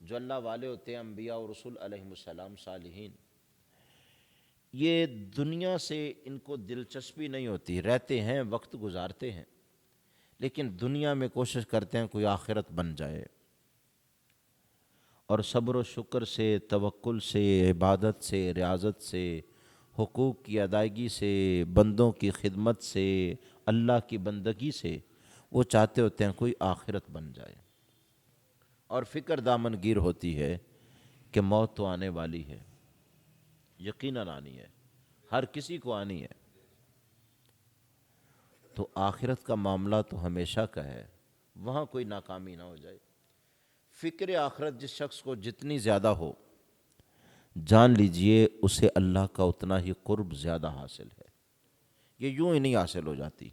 جو اللہ والے ہوتے ہیں، انبیاء اور رسول علیہم السلام، صالحین، یہ دنیا سے ان کو دلچسپی نہیں ہوتی، رہتے ہیں، وقت گزارتے ہیں، لیکن دنیا میں کوشش کرتے ہیں کوئی آخرت بن جائے، اور صبر و شکر سے، توکل سے، عبادت سے، ریاضت سے، حقوق کی ادائیگی سے، بندوں کی خدمت سے، اللہ کی بندگی سے وہ چاہتے ہوتے ہیں کوئی آخرت بن جائے، اور فکر دامن گیر ہوتی ہے کہ موت تو آنے والی ہے، یقیناً آنی ہے، ہر کسی کو آنی ہے، تو آخرت کا معاملہ تو ہمیشہ کا ہے، وہاں کوئی ناکامی نہ ہو جائے۔ فکر آخرت جس شخص کو جتنی زیادہ ہو، جان لیجئے اسے اللہ کا اتنا ہی قرب زیادہ حاصل ہے، یہ یوں ہی نہیں حاصل ہو جاتی۔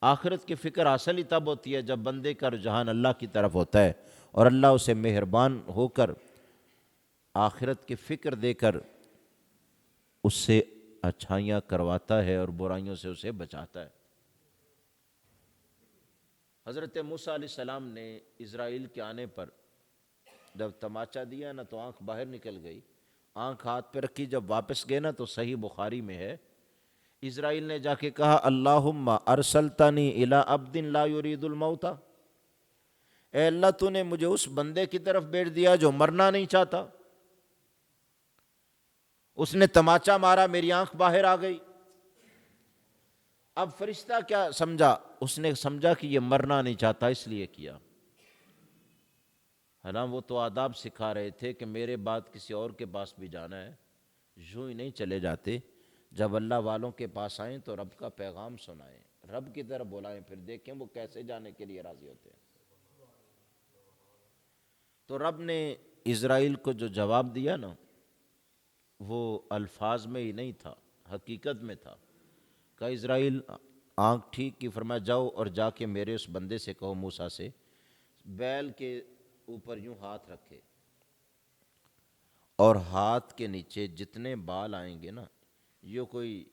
آخرت کی فکر حاصل ہی تب ہوتی ہے جب بندے کا رجحان اللہ کی طرف ہوتا ہے، اور اللہ اسے مہربان ہو کر آخرت کی فکر دے کر اس سے اچھائیاں کرواتا ہے اور برائیوں سے اسے بچاتا ہے۔ حضرت موسیٰ علیہ السلام نے اسرائیل کے آنے پر جب تماچا دیا نا تو آنکھ باہر نکل گئی، آنکھ ہاتھ پہ رکھی، جب واپس گئے نا تو صحیح بخاری میں ہے، اسرائیل نے جا کے کہا اللہم ارسلتنی الی عبد لا یرید الموت، اے اللہ تو نے مجھے اس بندے کی طرف بھیج دیا جو مرنا نہیں چاہتا، اس نے تماچا مارا، میری آنکھ باہر آ گئی۔ اب فرشتہ کیا سمجھا؟ اس نے سمجھا کہ یہ مرنا نہیں چاہتا اس لیے کیا، حالانکہ وہ تو آداب سکھا رہے تھے کہ میرے بعد کسی اور کے پاس بھی جانا ہے، یوں ہی نہیں چلے جاتے، جب اللہ والوں کے پاس آئیں تو رب کا پیغام سنائیں، رب کی طرف بلائیں، پھر دیکھیں وہ کیسے جانے کے لیے راضی ہوتے ہیں۔ تو رب نے اسرائیل کو جو جواب دیا نا، وہ الفاظ میں ہی نہیں تھا، حقیقت میں تھا۔ کہ اسرائیل آنکھ ٹھیک کی، فرمایا جاؤ اور جا کے میرے اس بندے سے کہو، موسیٰ سے، بیل کے اوپر یوں ہاتھ رکھے، اور ہاتھ کے نیچے جتنے بال آئیں گے نا، یہ کوئی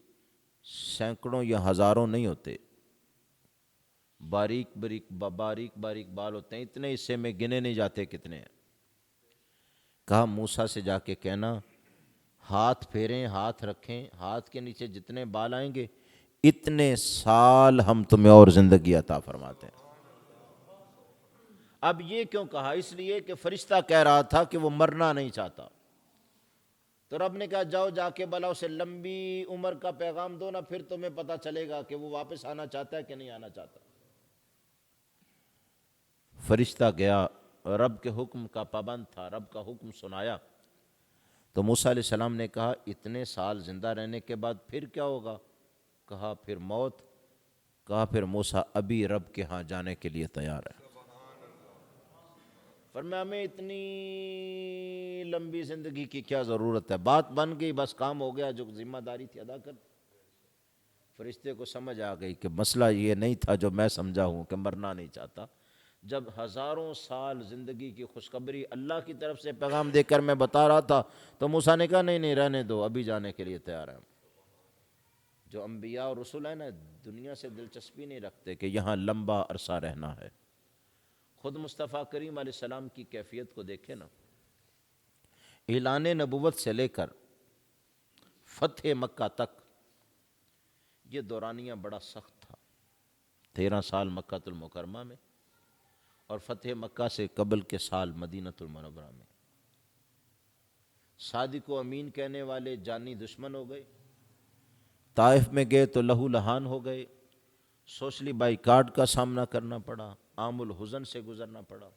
سینکڑوں یا ہزاروں نہیں ہوتے، باریک باریک باریک باریک بال ہوتے ہیں، اتنے حصے میں گنے نہیں جاتے کتنے ہیں۔ کہا موسیٰ سے جا کے کہنا ہاتھ پھیریں، ہاتھ رکھیں، ہاتھ کے نیچے جتنے بال آئیں گے اتنے سال ہم تمہیں اور زندگی عطا فرماتے ہیں۔ اب یہ کیوں کہا؟ اس لیے کہ فرشتہ کہہ رہا تھا کہ وہ مرنا نہیں چاہتا، تو رب نے کہا جاؤ جا کے بلا اسے لمبی عمر کا پیغام دو نا، پھر تمہیں پتہ چلے گا کہ وہ واپس آنا چاہتا ہے کہ نہیں آنا چاہتا۔ فرشتہ گیا، رب کے حکم کا پابند تھا، رب کا حکم سنایا، تو موسیٰ علیہ السلام نے کہا اتنے سال زندہ رہنے کے بعد پھر کیا ہوگا؟ کہا پھر موت۔ کہا پھر موسیٰ ابھی رب کے ہاں جانے کے لیے تیار ہے۔ فرمایا ہمیں اتنی لمبی زندگی کی کیا ضرورت ہے، بات بن گئی، بس کام ہو گیا، جو ذمہ داری تھی ادا کر۔ فرشتے کو سمجھ آ گئی کہ مسئلہ یہ نہیں تھا جو میں سمجھا ہوں کہ مرنا نہیں چاہتا۔ جب ہزاروں سال زندگی کی خوشخبری اللہ کی طرف سے پیغام دے کر میں بتا رہا تھا، تو موسیٰ نے کہا نہیں نہیں رہنے دو، ابھی جانے کے لیے تیار ہیں۔ جو انبیاء اور رسول ہیں نا، دنیا سے دلچسپی نہیں رکھتے کہ یہاں لمبا عرصہ رہنا ہے۔ خود مصطفیٰ کریم علیہ السلام کی کیفیت کو دیکھیں نا، اعلان نبوت سے لے کر فتح مکہ تک یہ دورانیہ بڑا سخت تھا۔ 13 سال مکہ المکرمہ میں، اور فتح مکہ سے قبل کے سال مدینہ المنورہ میں۔ صادق و امین کہنے والے جانی دشمن ہو گئے، طائف میں گئے تو لہو لہان ہو گئے، سوشلی بائیکاٹ کا سامنا کرنا پڑا، عام الحزن سے گزرنا پڑا۔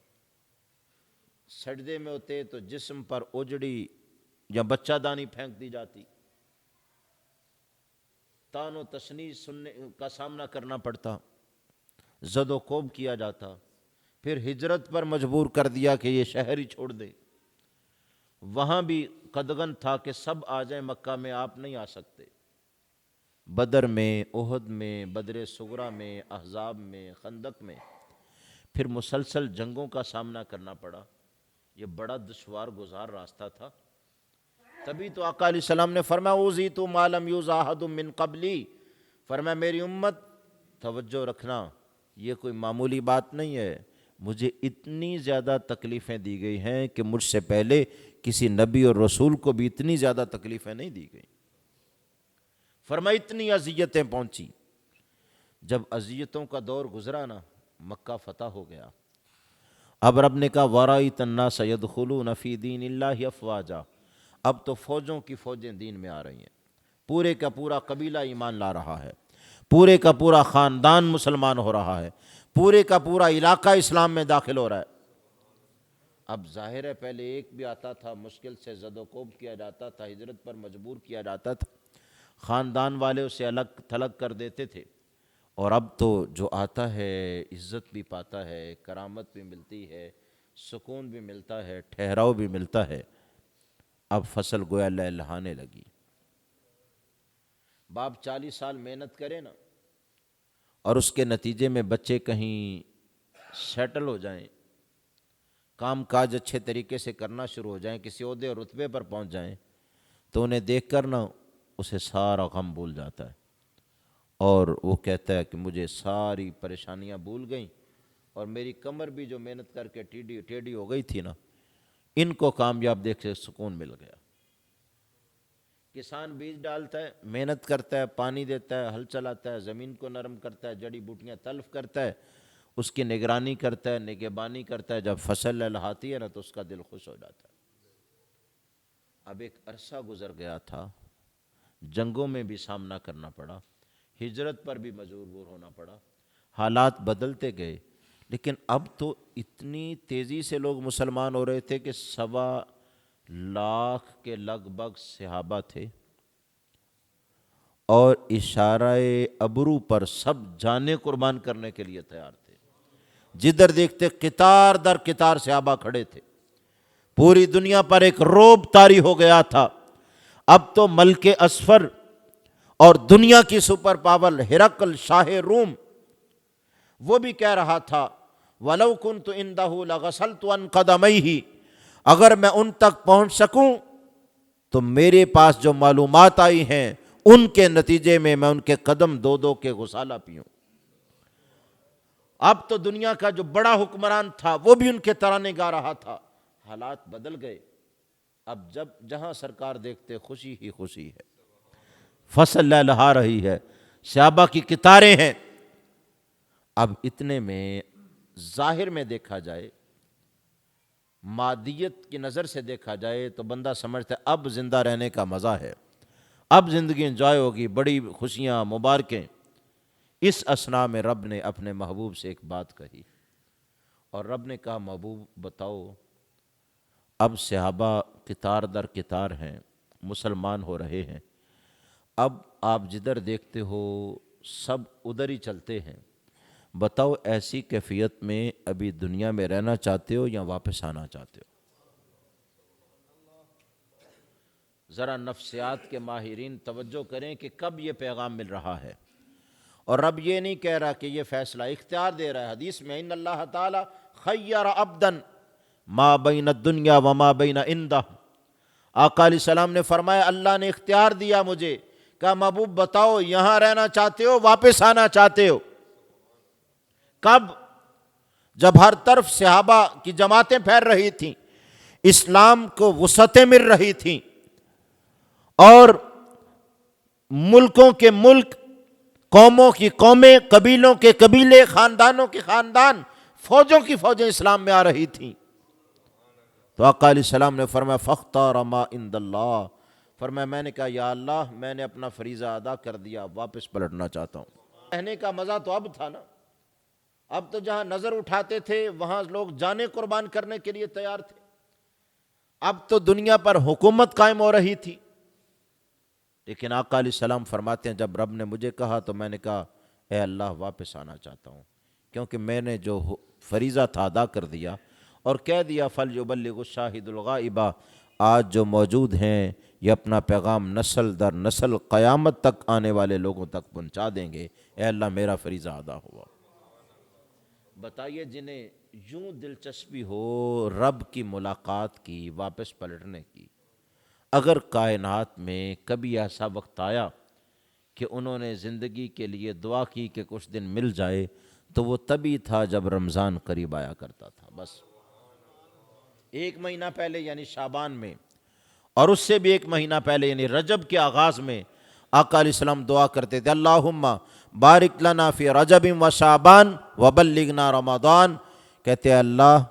سجدے میں ہوتے تو جسم پر اوجڑی یا بچہ دانی پھینک دی جاتی، تان و تشنیع سننے کا سامنا کرنا پڑتا، زد و کوب کیا جاتا، پھر ہجرت پر مجبور کر دیا کہ یہ شہر ہی چھوڑ دے۔ وہاں بھی قدغن تھا کہ سب آ جائیں مکہ میں، آپ نہیں آ سکتے۔ بدر میں، احد میں، بدر صغریٰ میں، احزاب میں، خندق میں، پھر مسلسل جنگوں کا سامنا کرنا پڑا۔ یہ بڑا دشوار گزار راستہ تھا۔ تبھی تو آقا علیہ السلام نے فرمایا اوذیت ما لم یؤذ احد من قبلی، فرمایا میری امت توجہ رکھنا، یہ کوئی معمولی بات نہیں ہے، مجھے اتنی زیادہ تکلیفیں دی گئی ہیں کہ مجھ سے پہلے کسی نبی اور رسول کو بھی اتنی زیادہ تکلیفیں نہیں دی گئی. فرمایا اتنی اذیتیں پہنچی. جب اذیتوں کا دور گزرا نا، مکہ فتح ہو گیا. اب رب نے کہا وَرَأَيْتَ النَّاسَ يَدْخُلُونَ فِي دِينِ اللَّهِ أَفْوَاجًا، اب تو فوجوں کی فوجیں دین میں آ رہی ہیں. پورے کا پورا قبیلہ ایمان لا رہا ہے، پورے کا پورا خاندان مسلمان ہو رہا ہے، پورے کا پورا علاقہ اسلام میں داخل ہو رہا ہے. اب ظاہر ہے پہلے ایک بھی آتا تھا مشکل سے زد و کوب کیا جاتا تھا، ہجرت پر مجبور کیا جاتا تھا، خاندان والے اسے الگ تھلگ کر دیتے تھے. اور اب تو جو آتا ہے عزت بھی پاتا ہے، کرامت بھی ملتی ہے، سکون بھی ملتا ہے، ٹھہراؤ بھی ملتا ہے. اب فصل گویا لہلہانے لگی. باپ 40 سال محنت کرے نا، اور اس کے نتیجے میں بچے کہیں سیٹل ہو جائیں، کام کاج اچھے طریقے سے کرنا شروع ہو جائیں، کسی عہدے اور رتبے پر پہنچ جائیں، تو انہیں دیکھ کر نا اسے سارا غم بھول جاتا ہے، اور وہ کہتا ہے کہ مجھے ساری پریشانیاں بھول گئیں، اور میری کمر بھی جو محنت کر کے ٹیڑھی ہو گئی تھی نا، ان کو کامیاب دیکھ کے سکون مل گیا. کسان بیج ڈالتا ہے، محنت کرتا ہے، پانی دیتا ہے، ہل چلاتا ہے، زمین کو نرم کرتا ہے، جڑی بوٹیاں تلف کرتا ہے، اس کی نگرانی کرتا ہے، نگہبانی کرتا ہے. جب فصل لہلہاتی ہے نا تو اس کا دل خوش ہو جاتا ہے. اب ایک عرصہ گزر گیا تھا، جنگوں میں بھی سامنا کرنا پڑا، ہجرت پر بھی مجبور ہونا پڑا، حالات بدلتے گئے. لیکن اب تو اتنی تیزی سے لوگ مسلمان ہو رہے تھے کہ 1.25 کے لگ بھگ صحابہ تھے، اور اشارہ ابرو پر سب جانیں قربان کرنے کے لیے تیار تھے. جدھر دیکھتے قطار در قطار صحابہ کھڑے تھے. پوری دنیا پر ایک رعب طاری ہو گیا تھا. اب تو ملک اصفر اور دنیا کی سپر پاور ہرقل شاہ روم، وہ بھی کہہ رہا تھا وَلَوْ كُنْتُ عِنْدَهُ لَغَسَلْتُ عَنْ قَدَمَيْهِ، اگر میں ان تک پہنچ سکوں تو میرے پاس جو معلومات آئی ہیں ان کے نتیجے میں ان کے قدم دو دو کے غسالہ پیوں. اب تو دنیا کا جو بڑا حکمران تھا وہ بھی ان کے ترانے گا رہا تھا. حالات بدل گئے. اب جہاں سرکار دیکھتے خوشی ہی خوشی ہے، فصل لہلہا رہی ہے، صحابہ کی قطاریں ہیں. اب اتنے میں ظاہر میں دیکھا جائے، مادیت کی نظر سے دیکھا جائے تو بندہ سمجھتا ہے اب زندہ رہنے کا مزہ ہے، اب زندگی انجوائے ہوگی، بڑی خوشیاں مبارکیں. اس اثناء میں رب نے اپنے محبوب سے ایک بات کہی، اور رب نے کہا محبوب بتاؤ، اب صحابہ قطار در قطار ہیں، مسلمان ہو رہے ہیں، اب آپ جدھر دیکھتے ہو سب ادھر ہی چلتے ہیں، بتاؤ ایسی کیفیت میں ابھی دنیا میں رہنا چاہتے ہو یا واپس آنا چاہتے ہو؟ ذرا نفسیات کے ماہرین توجہ کریں کہ کب یہ پیغام مل رہا ہے. اور رب یہ نہیں کہہ رہا کہ یہ فیصلہ، اختیار دے رہا ہے. حدیث میں ان اللہ تعالی خیر عبدا ما بین الدنیا وما بین عندہ، آقا علیہ السلام نے فرمایا اللہ نے اختیار دیا مجھے، کہا محبوب بتاؤ یہاں رہنا چاہتے ہو واپس آنا چاہتے ہو؟ کب؟ جب ہر طرف صحابہ کی جماعتیں پھیل رہی تھیں، اسلام کو وسعتیں مل رہی تھیں، اور ملکوں کے ملک، قوموں کی قومیں، قبیلوں کے قبیلے، خاندانوں کے خاندان، فوجوں کی فوجیں اسلام میں آ رہی تھیں. تو آقا علیہ السلام نے فرمایا فاختار ما عند اللہ، فرمایا میں نے کہا یا اللہ میں نے اپنا فریضہ ادا کر دیا، واپس پلٹنا چاہتا ہوں. رہنے کا مزہ تو اب تھا نا. اب تو جہاں نظر اٹھاتے تھے وہاں لوگ جانیں قربان کرنے کے لیے تیار تھے. اب تو دنیا پر حکومت قائم ہو رہی تھی. لیکن آقا علیہ السلام فرماتے ہیں جب رب نے مجھے کہا تو میں نے کہا اے اللہ واپس آنا چاہتا ہوں، کیونکہ میں نے جو فریضہ تھا ادا کر دیا، اور کہہ دیا فَلْيُبَلِّغُ الشَّاهِدُ الْغَائِبَ، آج جو موجود ہیں یہ اپنا پیغام نسل در نسل قیامت تک آنے والے لوگوں تک پہنچا دیں گے. اے اللہ میرا فریضہ ادا ہوا. بتائیے جنہیں یوں دلچسپی ہو رب کی ملاقات کی، واپس پلٹنے کی، اگر کائنات میں کبھی ایسا وقت آیا کہ انہوں نے زندگی کے لیے دعا کی کہ کچھ دن مل جائے، تو وہ تبھی تھا جب رمضان قریب آیا کرتا تھا. بس 1 مہینہ پہلے یعنی شعبان میں، اور اس سے بھی 1 مہینہ پہلے یعنی رجب کے آغاز میں آقا علیہ السلام دعا کرتے تھے اللہم بارک لنا فی رجب و شعبان وبلغنا رمضان. کہتے ہیں اللہ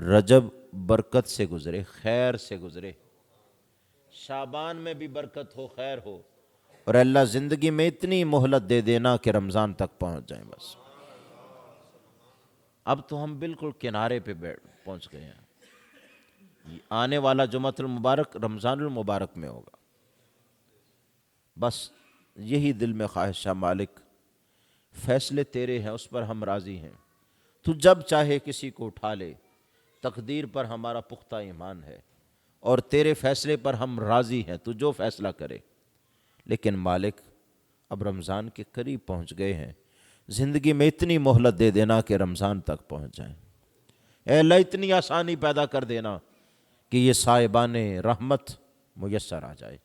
رجب برکت سے گزرے، خیر سے گزرے، شعبان میں بھی برکت ہو، خیر ہو، اور اللہ زندگی میں اتنی مہلت دے دینا کہ رمضان تک پہنچ جائیں. بس اب تو ہم بالکل کنارے پہ پہنچ گئے ہیں. آنے والا جمعۃ المبارک رمضان المبارک میں ہوگا. بس یہی دل میں خواہش ہے مالک، فیصلے تیرے ہیں، اس پر ہم راضی ہیں. تو جب چاہے کسی کو اٹھا لے، تقدیر پر ہمارا پختہ ایمان ہے، اور تیرے فیصلے پر ہم راضی ہیں، تو جو فیصلہ کرے. لیکن مالک اب رمضان کے قریب پہنچ گئے ہیں، زندگی میں اتنی مہلت دے دینا کہ رمضان تک پہنچ جائیں. اے اللہ اتنی آسانی پیدا کر دینا کہ یہ صاحبان رحمت میسر آ جائے.